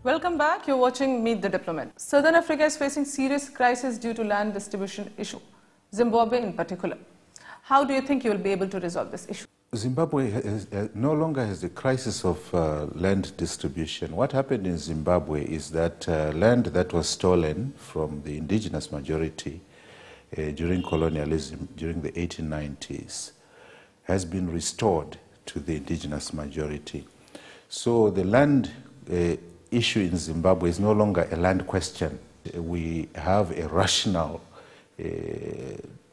Welcome back. You're watching Meet the Diplomat. Southern Africa is facing serious crisis due to land distribution issue, Zimbabwe in particular. How do you think you will be able to resolve this issue? Zimbabwe no longer has the crisis of land distribution. What happened in Zimbabwe is that land that was stolen from the indigenous majority during colonialism, during the 1890s, has been restored to the indigenous majority. So the land issue in Zimbabwe is no longer a land question. We have a rational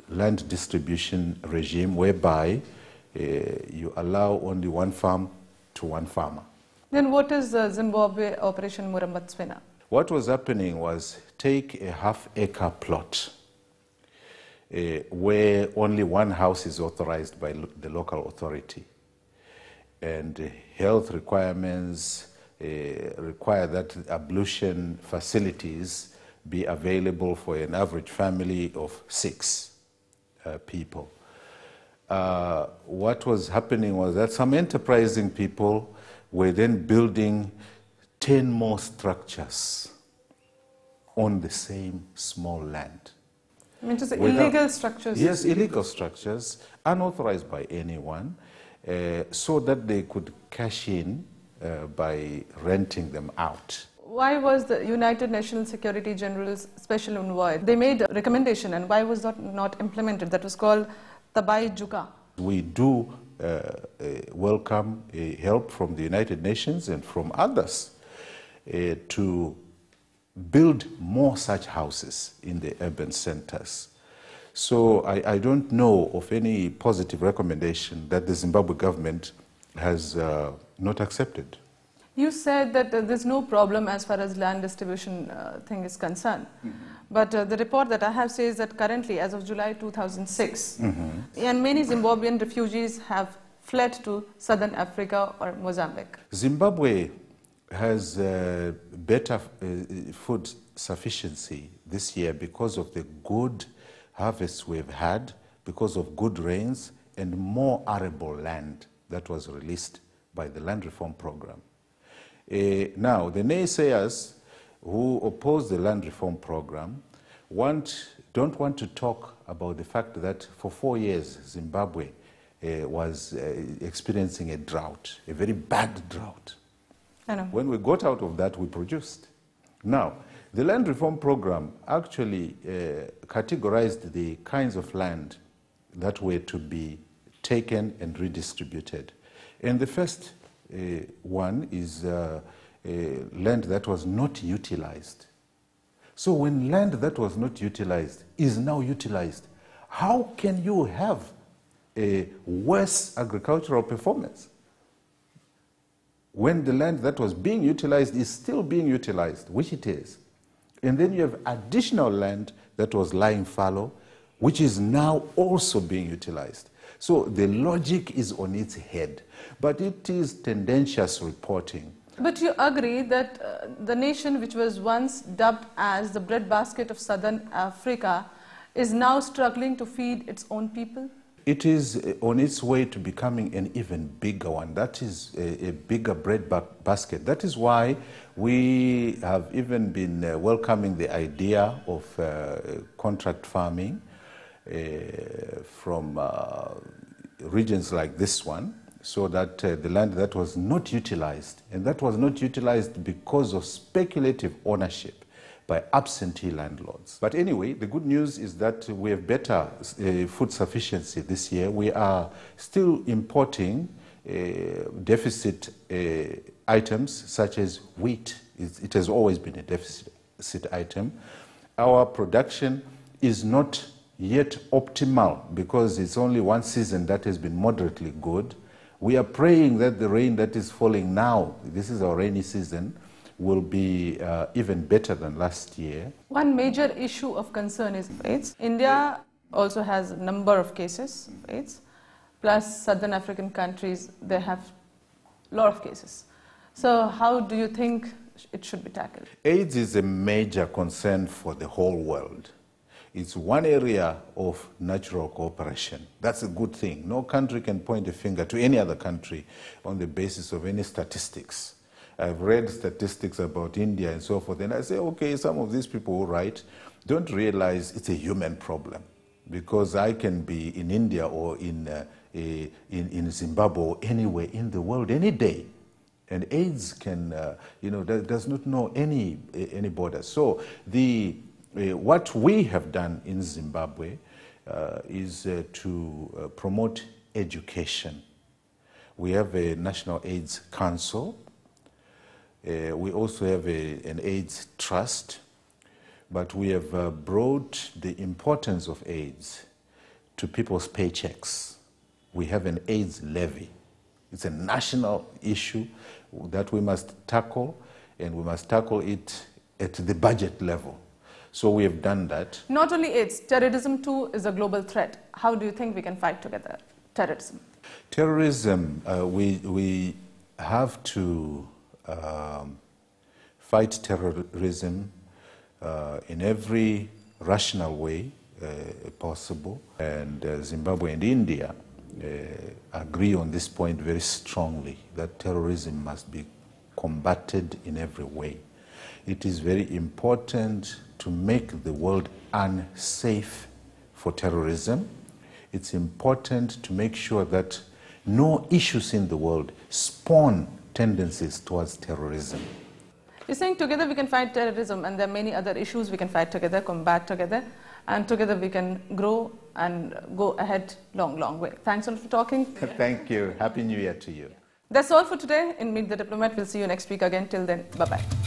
land distribution regime whereby you allow only one farm to one farmer. Then what is the Zimbabwe Operation Murambatsvena? What was happening was take a half-acre plot where only one house is authorized by the local authority, and health requirements require that ablution facilities be available for an average family of 6 people. What was happening was that some enterprising people were then building 10 more structures on the same small land. I mean, just illegal structures? Yes, illegal structures, unauthorized by anyone, so that they could cash in by renting them out. Why was the United Nations Security General's special envoy? They made a recommendation, and why was that not implemented? That was called Tabai Juga. We do welcome help from the United Nations and from others to build more such houses in the urban centers. So I don't know of any positive recommendation that the Zimbabwe government has not accepted. You said that there's no problem as far as land distribution thing is concerned. But the report that I have says that currently, as of July 2006, and many Zimbabwean refugees have fled to Southern Africa or Mozambique. Zimbabwe has better food sufficiency this year because of the good harvests we've had, because of good rains, and more arable land that was released by the land reform program. Now, the naysayers who oppose the land reform program don't want to talk about the fact that for 4 years Zimbabwe was experiencing a drought, a very bad drought. I know. When we got out of that, we produced. Now, the land reform program actually categorized the kinds of land that were to be taken and redistributed. And the first one is land that was not utilized. So when land that was not utilized is now utilized, how can you have a worse agricultural performance when the land that was being utilized is still being utilized, which it is? And then you have additional land that was lying fallow, which is now also being utilized. So the logic is on its head, but it is tendentious reporting. But you agree that the nation which was once dubbed as the breadbasket of Southern Africa is now struggling to feed its own people? It is on its way to becoming an even bigger one. That is a bigger breadbasket. That is why we have even been welcoming the idea of contract farming from regions like this one, so that the land that was not utilized, and that was not utilized because of speculative ownership by absentee landlords. But anyway, the good news is that we have better food sufficiency this year. We are still importing deficit items such as wheat. It has always been a deficit item. Our production is not yet optimal because it's only one season that has been moderately good. We are praying that the rain that is falling now, this is our rainy season, will be even better than last year. One major issue of concern is AIDS. India also has a number of cases of AIDS, plus Southern African countries, they have a lot of cases. So how do you think it should be tackled? AIDS is a major concern for the whole world. It's one area of natural cooperation. That's a good thing. No country can point a finger to any other country on the basis of any statistics. I've read statistics about India and so forth, and I say, okay, some of these people who write don't realize it's a human problem, because I can be in India or in Zimbabwe or anywhere in the world any day, and AIDS can, does not know any borders. So what we have done in Zimbabwe is to promote education. We have a National AIDS Council. We also have an AIDS Trust, but we have brought the importance of AIDS to people's paychecks. We have an AIDS levy. It's a national issue that we must tackle, and we must tackle it at the budget level. So we have done that. Not only AIDS, terrorism too is a global threat. How do you think we can fight together terrorism? Terrorism, we have to fight terrorism in every rational way possible. And Zimbabwe and India agree on this point very strongly, that terrorism must be combated in every way. It is very important to make the world unsafe for terrorism. It's important to make sure that no issues in the world spawn tendencies towards terrorism. You're saying together we can fight terrorism, and there are many other issues we can fight together, combat together, and together we can grow and go ahead long way. Thanks a lot for talking. Thank you. Happy New Year to you. That's all for today in Meet the Diplomat. We'll see you next week again. Till then, bye-bye.